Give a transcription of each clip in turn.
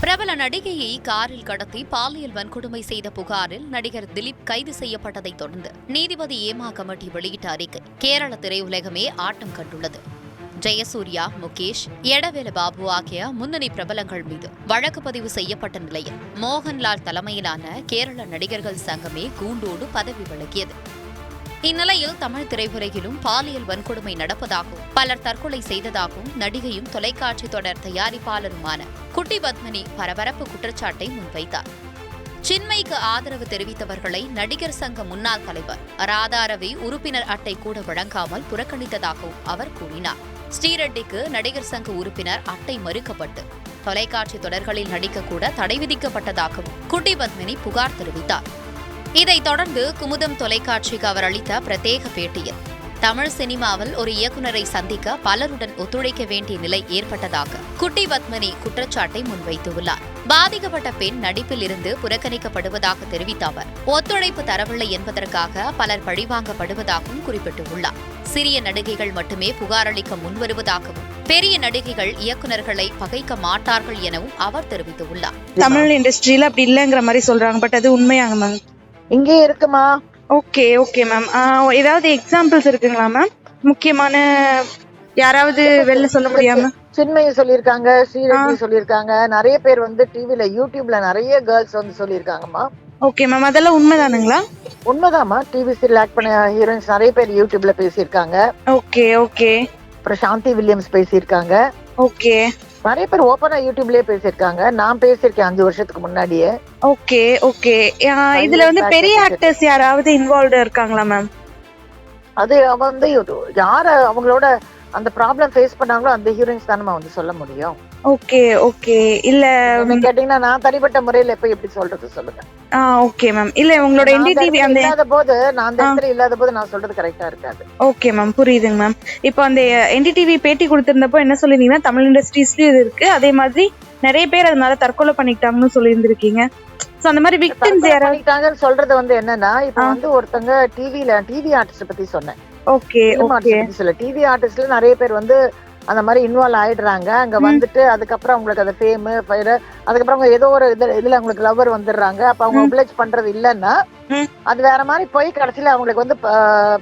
பிரபல நடிகையை காரில் கடத்தி பாலியல் வன்கொடுமை செய்த புகாரில் நடிகர் திலீப் கைது செய்யப்பட்டதை தொடர்ந்து நீதிபதி ஏமா கமிட்டி வெளியிட்ட அறிக்கை கேரள திரையுலகமே ஆட்டம் கண்டுள்ளது. ஜெயசூர்யா, முகேஷ், எடவேல பாபு ஆகிய முன்னணி பிரபலங்கள் மீது வழக்கு பதிவு செய்யப்பட்ட நிலையில் மோகன்லால் தலைமையிலான கேரள நடிகர்கள் சங்கமே கூண்டோடு பதவி விலகியது. இந்நிலையில் தமிழ் திரையுலகிலும் பாலியல் வன்கொடுமை நடப்பதாகவும் பலர் தற்கொலை செய்ததாகவும் நடிகையும் தொலைக்காட்சி தொடர் தயாரிப்பாளருமான குட்டி பத்மினி பரபரப்பு குற்றச்சாட்டை முன்வைத்தார். சின்மைக்கு ஆதரவு தெரிவித்தவர்களை நடிகர் சங்க முன்னாள் தலைவர் ராதா ரவி உறுப்பினர் அட்டை கூட வழங்காமல் புறக்கணித்ததாகவும் அவர் கூறினார். ஸ்ரீரெட்டிக்கு நடிகர் சங்க உறுப்பினர் அட்டை மறுக்கப்பட்டு தொலைக்காட்சி தொடர்களில் நடிக்கக்கூட தடை விதிக்கப்பட்டதாகவும் குட்டி பத்மினி புகார் தெரிவித்தார். இதைத் தொடர்ந்து குமுதம் தொலைக்காட்சிக்கு அவர் அளித்த பிரத்யேக பேட்டியில் தமிழ் சினிமாவில் ஒரு இயக்குநரை சந்திக்க பலருடன் ஒத்துழைக்க வேண்டிய நிலை ஏற்பட்டதாக குட்டி பத்மினி குற்றச்சாட்டை முன்வைத்துள்ளார். பாதிக்கப்பட்ட பெண் நடிப்பில் இருந்து புறக்கணிக்கப்படுவதாக தெரிவித்த அவர் ஒத்துழைப்பு தரவில்லை என்பதற்காக பலர் பழிவாங்கப்படுவதாகவும் குறிப்பிட்டுள்ளார். சிறிய நடிகைகள் மட்டுமே புகார் அளிக்க முன்வருவதாகவும் பெரிய நடிகைகள் இயக்குநர்களை பகைக்க மாட்டார்கள் எனவும் அவர் தெரிவித்துள்ளார். தமிழ் இண்டஸ்ட்ரியில அப்படி இல்லங்கிற மாதிரி சொல்றாங்க, பட் அது உண்மையாங்க மேம்? இங்கே இருக்குமா? Okay ma'am. ஏதாவது எக்ஸாம்பிள்ஸ் இருக்குங்களா மேம்? முக்கியமான யாராவது வெளில சொல்ல முடியாம? சின்மையை சொல்லியிருக்காங்க, ஸ்ரீரெட்டி சொல்லியிருக்காங்க, நிறைய பேர் வந்து டிவில யூடியூப்ல நிறைய கேர்ள்ஸ் வந்து சொல்லியிருக்காங்கம்மா. ஓகே மேம், அதெல்லாம் உண்மைதானுங்களா? உண்மைதாம்மா. டிவி சீரியல் ஆக்ட் பண்ண ஹீரோயின்ஸ் நிறைய பேர் யூடியூப்ல பேசியிருக்காங்க. ஓகே அப்புறம் சாந்தி வில்லியம்ஸ் பேசியிருக்காங்க. ஓகே நிறைய பேர் ஓப்பனா யூடியூப்லயே பேசியிருக்காங்க. நான் பேசியிருக்கேன் 5 வருஷத்துக்கு முன்னாடியே. ஓகே இதுல வந்து பெரிய ஆக்டர்ஸ் யாராவது இன்வால்வ்ட் இருக்காங்களா மேம்? அது வந்து யார அவங்களோட அந்த ப்ராப்ளம் ஃபேஸ் பண்ணாங்களோ அந்த ஹீரோயின்ஸ் தானே வந்து சொல்ல முடியும். ஓகே இல்ல கேட்டீங்கன்னா நான் தனிப்பட்ட முறையில எப்ப எப்படி சொல்றது சொல்லுங்க. Okay ma'am. இல்ல உங்களோட என்டிடிவி அந்த இல்லாத போது நான் அந்த இடத்துல இல்லாத போது நான் சொல்றது கரெக்டா இருக்காது. ஓகே மேம், புரியுதுங்க மேம். இப்போ அந்த என்டிடிவி பேட்டி கொடுத்திருந்தப்போ என்ன சொல்லிருந்தீங்கன்னா தமிழ் இண்டஸ்ட்ரீஸ்லயும் இது இருக்கு, அதே மாதிரி நிறைய பேர் அதனால தற்கொலை பண்ணிட்டாங்கன்னு சொல்லியிருந்திருக்கீங்க. சோ அந்த மாதிரி விக்டிம்ஸ் யாராவது பண்ணிட்டாங்கன்னு சொல்றது வந்து என்னன்னா, இப்போ வந்து ஒருத்தங்க டிவி ஆர்டிஸ்ட் பத்தி சொன்னேன். ஓகே டிவி ஆர்டிஸ்ட்ல நிறைய பேர் வந்து அந்த மாதிரி இன்வால்வ் ஆயிடுறாங்க. அங்க வந்துட்டு அதுக்கப்புறம் அவங்களுக்கு அந்த ஃபேம் அதுக்கப்புறம் அவங்க ஏதோ ஒரு இதுல அவங்களுக்கு லவர் வந்துடுறாங்க. அப்ப அவங்க ஒப்ளைஜ் பண்றது இல்லைன்னா அது வேற மாதிரி போய் கடைசியில அவங்களுக்கு வந்து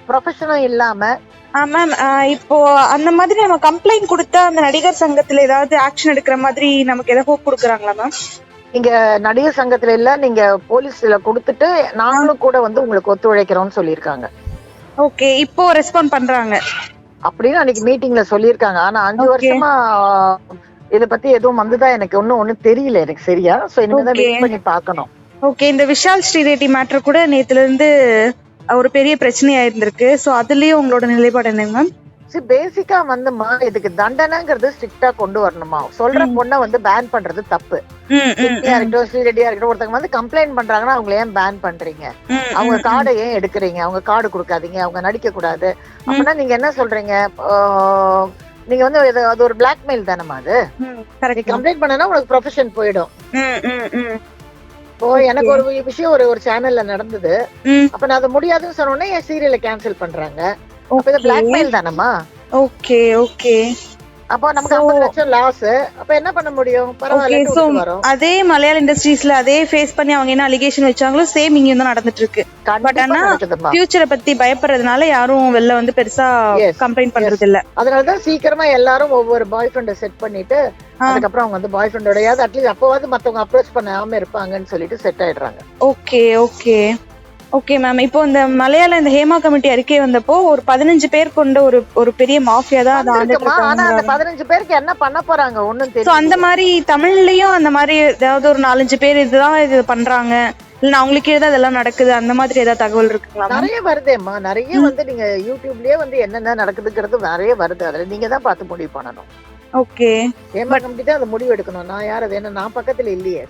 ப்ரொஃபஷனும் இல்லாம. மேம், இப்போ அந்த மாதிரி நம்ம கம்ப்ளைண்ட் கொடுத்தா அந்த நடிகர் சங்கத்துல ஏதாவது ஆக்ஷன் எடுக்கிற மாதிரி நமக்கு ஏதாவது ஹோப் கொடுக்குறாங்களா மேம்? நீங்க நடிகர் சங்கத்துல இல்ல, நீங்க போலீஸ்ல கொடுத்துட்டு நாங்களும் கூட வந்து உங்களுக்கு ஒத்துழைக்கிறோம்னு சொல்லியிருக்காங்க. ஓகே, இப்போ ரெஸ்பாண்ட் பண்றாங்க அப்படின்னு அன்னைக்கு மீட்டிங்ல சொல்லியிருக்காங்க. ஆனா 5 வருஷமா இத பத்தி எதுவும் வந்துதான் எனக்கு ஒண்ணும் தெரியல எனக்கு சரியா. சோ இனிமேதான் வெயிட் பண்ணி பார்க்கணும். ஓகே, இந்த விஷால் ஸ்ரீரெட்டி மேட்டர் கூட நேத்துல இருந்து ஒரு பெரிய பிரச்சனையா இருந்திருக்கு. சோ அதுலயும் உங்களோட நிலைப்பாடு என்னங்க மேம்? பேசிக்கா வந்துமா இதுக்கு தண்டனைங்கிறது ஸ்ட்ரிக்டா கொண்டு வரணுமா? சொல்ற பொண்ணை வந்து பேன் பண்றது தப்பு. ஸ்ரீரெட்டியா இருக்கட்டும், ஒருத்தவங்க வந்து கம்ப்ளைண்ட் பண்றாங்கன்னா அவங்களை ஏன் பேன் பண்றீங்க? அவங்க கார்டை ஏன் எடுக்கிறீங்க? அவங்க கார்டு கொடுக்காதீங்க, அவங்க நடிக்க கூடாது அப்படின்னா நீங்க என்ன சொல்றீங்க? நீங்க வந்து அது ஒரு பிளாக்மெயில் தானமா? அது கம்ப்ளைண்ட் பண்ணனா உங்களுக்கு ப்ரொஃபஷன் போயிடும். எனக்கு ஒரு விஷயம் ஒரு சேனல்ல நடந்தது. அப்ப நான் அது முடியாதுன்னு சொன்ன உடனே என் சீரியலை கேன்சல் பண்றாங்க. அப்ப இது பிளாக்மெயில் தானமா? ஓகே அப்ப நமக்கு 50 லட்சம் லாஸ். அப்ப என்ன பண்ண முடியும்? பரவாயில்ல. அதே மலையாள இண்டஸ்ட்ரீஸ்ல அதே ஃபேஸ் பண்ணி அவங்க என்ன அலிகேஷன் வச்சாங்களோ சேம் இங்க தான் நடந்துட்டு இருக்கு. பட் ஆனா ஃபியூச்சரை பத்தி பயப்படுறதுனால யாரும் வெளில வந்து பெருசா கம்ப்ளைண்ட் பண்றது இல்ல. அதனாலதான் சீக்கிரமா எல்லாரும் ஒவ்வொரு பாய் ஃப்ரெண்ட செட் பண்ணிட்டு அதுக்கப்புறம் அவங்க வந்து பாய் ஃப்ரெண்டோடயாவது அட்லீஸ்ட் அப்பவாவது மத்தவங்க அப்ரோச் பண்ணாம இருப்பாங்கன்னு சொல்லிட்டு செட் ஆயிடுறாங்க. Okay ma'am. இப்போ இந்த மலையாள இந்த ஹேமா கமிட்டி அறிக்கை வந்தப்போ ஒரு 15 பேர் கொண்ட ஒரு பெரிய மாஃபியா தான் அது ஆண்டுட்டு இருக்காங்க. ஆனா அந்த 15 பேருக்கு என்ன பண்ண போறாங்க ஒண்ணும் தெரியல. அந்த மாதிரி தமிழ்லயும் அந்த மாதிரி ஏதாவது ஒரு 4-5 பேர் இதுதான் இது பண்றாங்க, இல்ல அவங்களுக்கு ஏதாவது அதெல்லாம் நடக்குது அந்த மாதிரி ஏதாவது தகவல் இருக்குங்களா? நிறைய வருதேம்மா, நிறைய வந்து நீங்க யூடியூப்லயே வந்து என்னென்ன நடக்குதுங்கிறது நிறைய வருது. அதுல நீங்க தான் பார்த்து முடிவு பண்ணணும். ஓகே, ஹேமா கமிட்டி தான் அதை முடிவு எடுக்கணும். நான் யார் அது என்ன நான் பக்கத்துல இல்லையே.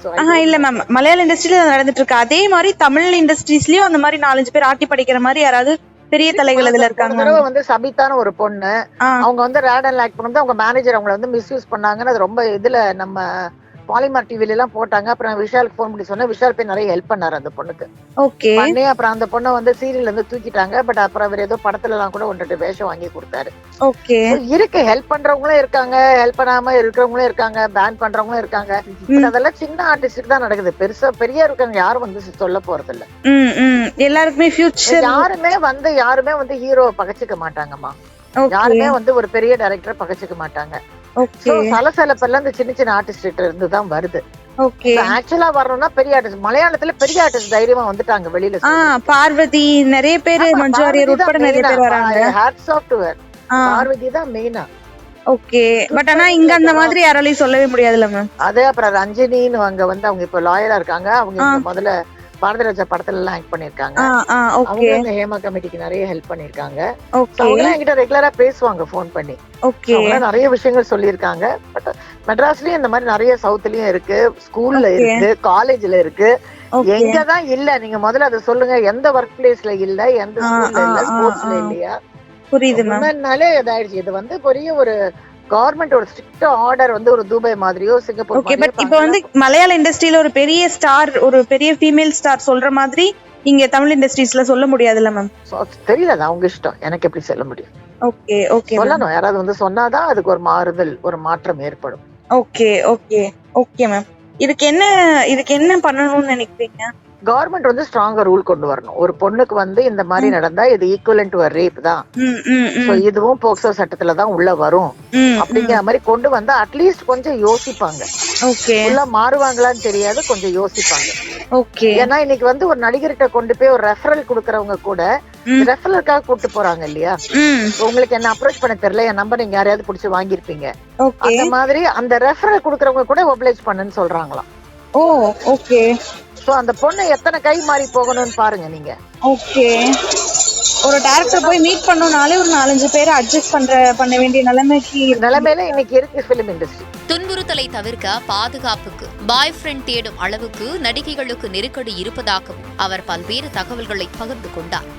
இல்ல மேம், மலையாள இண்டஸ்ட்ரியில நடந்துட்டு இருக்கு. அதே மாதிரி தமிழ் இண்டஸ்ட்ரீஸ்லயும் அந்த மாதிரி 4-5 பேர் ஆட்டி படிக்கிற மாதிரி யாராவது பெரிய தலைகள் இதுல இருக்காங்க. வந்து சபிதான ஒரு பொண்ணு, அவங்க வந்து ரேட் அண்ட் லாக் பண்ணும்போது அவங்க மேனேஜர் அவங்களை வந்து மிஸ்யூஸ் பண்ணாங்கன்னு அது ரொம்ப இதுல நம்ம பாலிமர் டிவில எல்லாம் போட்டாங்க. அப்புறம் விஷாலுக்கு போன் பண்ணி சொன்னா விஷால் போய் நிறைய ஹெல்ப் பண்ணாரு அந்த பொண்ணுக்கு. ஓகே. பண்ணி அப்புறம் அந்த பொண்ணை வந்து சீரியல்ல இருந்து தூக்கிட்டாங்க. பட் அப்புறம் அவர் ஏதோ படத்துல எல்லாம் கூட 1-2 வேஷம் வாங்கி கொடுத்தாரு. ஓகே. இருக்கு, ஹெல்ப் பண்றவங்களும் இருக்காங்க, ஹெல்ப் பண்ணாம இருக்கிறவங்களும் இருக்காங்க, பேன் பண்றவங்களும் இருக்காங்க. பட் அதெல்லாம் சின்ன ஆர்டிஸ்டுக்கு தான் நடக்குது. பெருசா பெரிய இருக்காங்க யாரும் வந்து சொல்ல போறது இல்ல. எல்லாருக்குமே ஃபியூச்சர் யாருமே வந்து ஹீரோ பகச்சுக்க மாட்டாங்கம்மா. யாருமே வந்து ஒரு பெரிய டைரக்டர் பகச்சுக்க மாட்டாங்க. சலசலப்பெல்லாம் இந்த சின்ன சின்ன ஆர்டிஸ்ட் கிட்ட இருந்து தான் வருது. ஆக்சுவலா வரணும்னா பெரிய ஆர்டிஸ்ட், மலையாளத்துல பெரிய ஆர்டிஸ்ட் தைரியமா வந்துட்டாங்க வெளியில. பார்வதி நிறைய பேர், மஞ்சு வாரியர் உட்பட நிறைய பேர் வராங்க. Hats off to her. Parvati தான் மெயினா. ஓகே. பட் ஆனா இங்க அந்த மாதிரி யாராலையும் சொல்லவே முடியாதுல்ல மேம். அதே அப்புறம் ரஞ்சினின்னு அவங்க இப்ப லாயரா இருக்காங்க. அவங்க முதல்ல பாரதிராஜா படத்துல எல்லாம் ஆக்ட் பண்ணிருக்காங்க. அவங்க இந்த ஹேமா கமிட்டிக்கு நிறைய ஹெல்ப் பண்ணிருக்காங்க. அவங்க என்கிட்ட ரெகுலரா பேசுவாங்க போன் பண்ணி. அவங்க நிறைய விஷயங்கள் சொல்லியிருக்காங்க. பட் மெட்ராஸ்லயும் இந்த மாதிரி நிறைய சவுத்லயும் இருக்கு, ஸ்கூல்ல இருக்கு, காலேஜ்ல இருக்கு. எங்கதான் இல்ல நீங்க முதல்ல அதை சொல்லுங்க. எந்த ஒர்க் பிளேஸ்ல இல்ல, எந்த ஸ்கூல்ல இல்ல, ஸ்போர்ட்ஸ்ல இல்லையா? புரியுது. இதாயிடுச்சு. இது வந்து பெரிய ஒரு கவர்மெண்ட் ஒரு ஸ்ட்ரிக்ட் ஆர்டர் வந்து ஒரு துபாய் மாதிரியோ சிங்கப்பூர். ஓகே. பட் இப்போ வந்து மலையாள இண்டஸ்ட்ரியில ஒரு பெரிய ஸ்டார், ஒரு பெரிய ஃபீமேல் ஸ்டார் சொல்ற மாதிரி இங்க தமிழ் இண்டஸ்ட்ரீஸ்ல சொல்ல முடியாதுல்ல மேம். தெரியல, அவங்க இஷ்டம். எனக்கு எப்படி சொல்ல முடியும்? ஓகே. ஓகே. சொல்லணும், யாராவது வந்து சொன்னாதான் அதுக்கு ஒரு மாறுதல், ஒரு மாற்றம் ஏற்படும். ஓகே. ஓகே. Okay ma'am. இதுக்கு என்ன பண்ணணும்னு நினைக்கிறீங்க? கவர்மெண்ட் வந்து ஸ்ட்ராங்கா ரூல் கொண்டு வரணும். ஒரு பொண்ணுக்கு வந்து இந்த மாதிரி நடந்தா இது ஈக்குவலன்ட் டு ரேப் தான், இதுவும் போக்சோ சட்டத்துல தான் உள்ள வரும் அப்படிங்கிற மாதிரி கொண்டு வந்தா அட்லீஸ்ட் கொஞ்சம் யோசிப்பாங்க. மாறுவாங்களான்னு தெரியாது, கொஞ்சம் யோசிப்பாங்க. ஏன்னா இன்னைக்கு வந்து ஒரு நடிகர்கிட்ட கொண்டு போய் ஒரு ரெஃபரல் குடுக்கறவங்க கூட ரெஃபரலுக்காக கூட்டு போறாங்க இல்லையா? உங்களுக்கு என்ன அப்ரோச் பண்ண தெரியல, என் நம்பர் நீங்க யாரையாவது புடிச்சு வாங்கிருப்பீங்க, அந்த மாதிரி அந்த ரெஃபரல் குடுக்கறவங்க கூட ஒப்ளைஜ் பண்ணுன்னு சொல்றாங்களாம். ஓகே. சோ அந்த பொண்ணு எத்தனை கை மாறி போகணும்னு பாருங்க நீங்க. ஓகே. ஒரு டைரக்டர் போய் மீட் பண்ணனும்னாலே ஒரு 4-5 பேரை அட்ஜஸ்ட் பண்ண வேண்டிய நிலைமையில இன்னைக்கு இருக்கு ஃபிலிம் இண்டஸ்ட்ரி. துன்புறுத்தலை தவிர்க்க பாதுகாப்புக்கு பாய் ஃப்ரெண்ட் தேடும் அளவுக்கு நடிகைகளுக்கு நெருக்கடி இருப்பதாகவும் அவர் பல்வேறு தகவல்களை பகிர்ந்து கொண்டார்.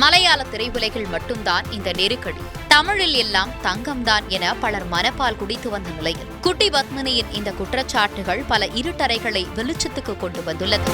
மலையாள திரையுலகில் மட்டும்தான் இந்த நெருக்கடி, தமிழில் எல்லாம் தங்கம்தான் என பலர் மனப்பால் குடித்து வந்த நிலையில் குட்டி பத்மினியின் இந்த குற்றச்சாட்டுகள் பல இருட்டறைகளை வெளிச்சத்துக்கு கொண்டு வந்துள்ளது.